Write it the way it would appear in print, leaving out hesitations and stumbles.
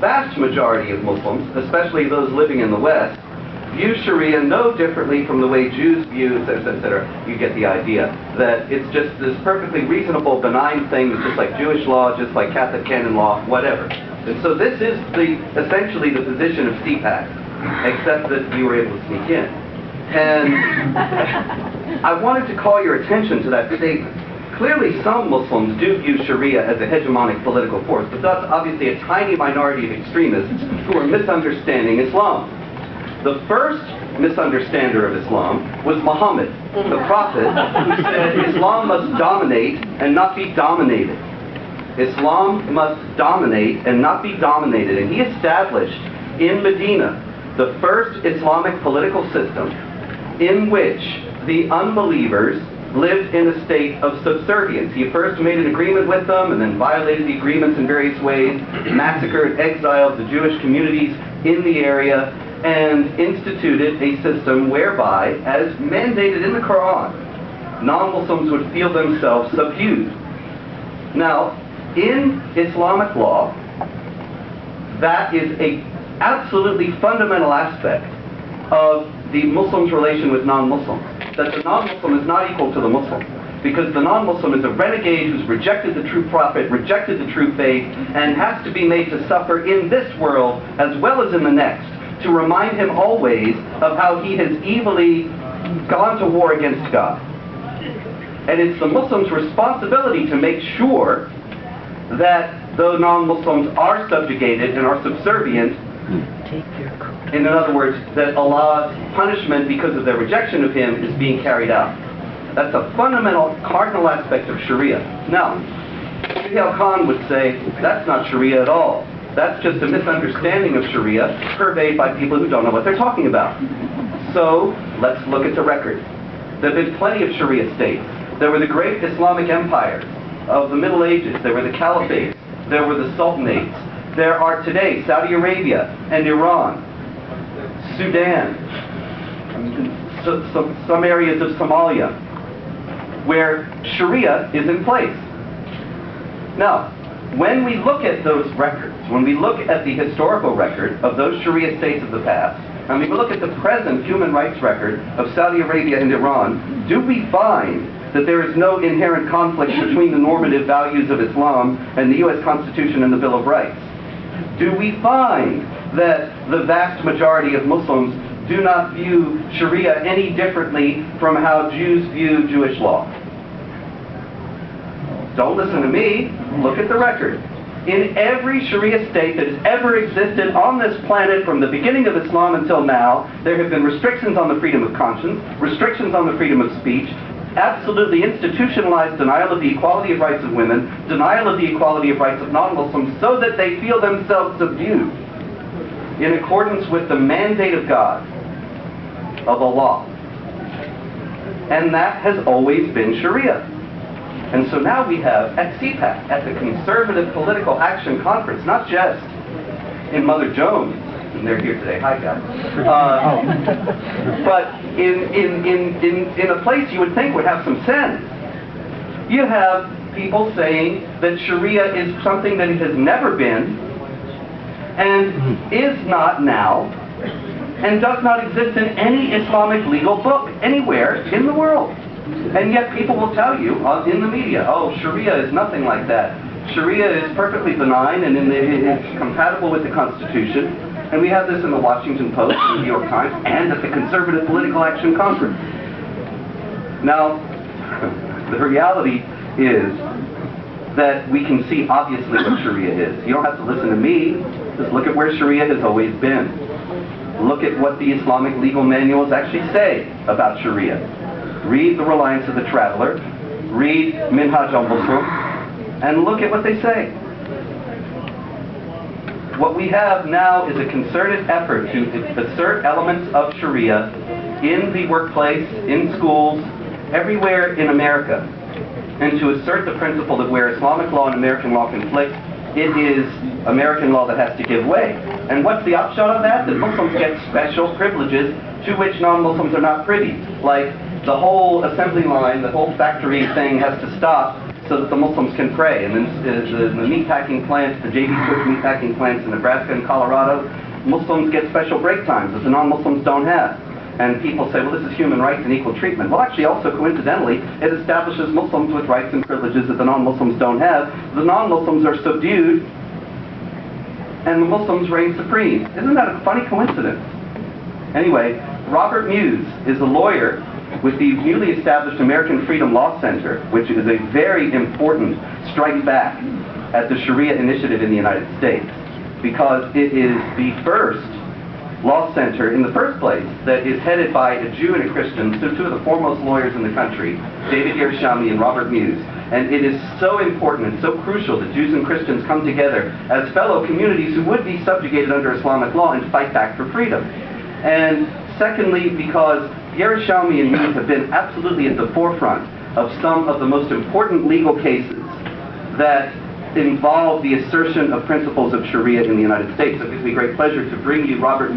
vast majority of Muslims, especially those living in the West, view Sharia no differently from the way Jews view, etc. You get the idea that it's just this perfectly reasonable, benign thing, just like Jewish law, just like Catholic canon law, whatever. And so this is essentially the position of cpac, except that you were able to sneak in. And I wanted to call your attention to that statement. Clearly some Muslims do view Sharia as a hegemonic political force, but that's obviously a tiny minority of extremists who are misunderstanding Islam. The first misunderstander of Islam was Muhammad, the prophet, who said Islam must dominate and not be dominated. Islam must dominate and not be dominated. And he established in Medina the first Islamic political system in which the unbelievers lived in a state of subservience. He first made an agreement with them and then violated the agreements in various ways, massacred, exiled the Jewish communities in the area, and instituted a system whereby, as mandated in the Quran, non-Muslims would feel themselves subdued. Now, in Islamic law, that is an absolutely fundamental aspect of the Muslim's relation with non-Muslims. That the non-Muslim is not equal to the Muslim, because the non-Muslim is a renegade who's rejected the true prophet, rejected the true faith, and has to be made to suffer in this world as well as in the next, to remind him always of how he has evilly gone to war against God. And it's the Muslim's responsibility to make sure that though non-Muslims are subjugated and are subservient, in other words, that Allah's punishment because of their rejection of him is being carried out. That's a fundamental, cardinal aspect of Sharia. Now, Al Khan would say, that's not Sharia at all. That's just a misunderstanding of Sharia purveyed by people who don't know what they're talking about. So, let's look at the record. There have been plenty of Sharia states. There were the great Islamic empires of the Middle Ages. There were the caliphates. There were the sultanates. There are today Saudi Arabia and Iran, Sudan, some areas of Somalia, where Sharia is in place. Now, when we look at those records, when we look at the historical record of those Sharia states of the past, and we look at the present human rights record of Saudi Arabia and Iran, do we find that there is no inherent conflict between the normative values of Islam and the U.S. Constitution and the Bill of Rights? Do we find that the vast majority of Muslims do not view Sharia any differently from how Jews view Jewish law? Don't listen to me, look at the record. In every Sharia state that has ever existed on this planet from the beginning of Islam until now, there have been restrictions on the freedom of conscience, restrictions on the freedom of speech, absolutely institutionalized denial of the equality of rights of women, denial of the equality of rights of non-Muslims, so that they feel themselves subdued in accordance with the mandate of God, of Allah. And that has always been Sharia. And so now we have at cpac, at the Conservative Political Action Conference, not just in Mother Jones, and they're here today, hi guys, but in a place you would think would have some sense. You have people saying that Sharia is something that it has never been, and is not now, and does not exist in any Islamic legal book anywhere in the world. And yet people will tell you in the media, oh, Sharia is nothing like that. Sharia is perfectly benign and it's compatible with the Constitution. And we have this in the Washington Post, the New York Times, and at the Conservative Political Action Conference. Now, the reality is that we can see obviously what Sharia is. You don't have to listen to me. Just look at where Sharia has always been. Look at what the Islamic legal manuals actually say about Sharia. Read The Reliance of the Traveler, read Minhaj al-Muslim, and look at what they say. What we have now is a concerted effort to assert elements of Sharia in the workplace, in schools, everywhere in America, and to assert the principle that where Islamic law and American law conflict, it is American law that has to give way. And what's the upshot of that? That Muslims get special privileges to which non-Muslims are not privy. Like the whole assembly line, the whole factory thing has to stop so that the Muslims can pray. And then the meatpacking plants, the JV Church meatpacking plants in Nebraska and Colorado, Muslims get special break times that the non-Muslims don't have. And people say, well, this is human rights and equal treatment. Well, actually, also coincidentally, it establishes Muslims with rights and privileges that the non-Muslims don't have. The non-Muslims are subdued, and the Muslims reign supreme. Isn't that a funny coincidence? Anyway, Robert Muse is a lawyer with the newly established American Freedom Law Center, which is a very important strike back at the Sharia initiative in the United States, because it is the first law center in the first place that is headed by a Jew and a Christian, so two of the foremost lawyers in the country, David Yershami and Robert Muse. And it is so important and so crucial that Jews and Christians come together as fellow communities who would be subjugated under Islamic law and fight back for freedom. And secondly, because Yershami and Muse have been absolutely at the forefront of some of the most important legal cases that involve the assertion of principles of Sharia in the United States. So it gives me great pleasure to bring you Robert Muse.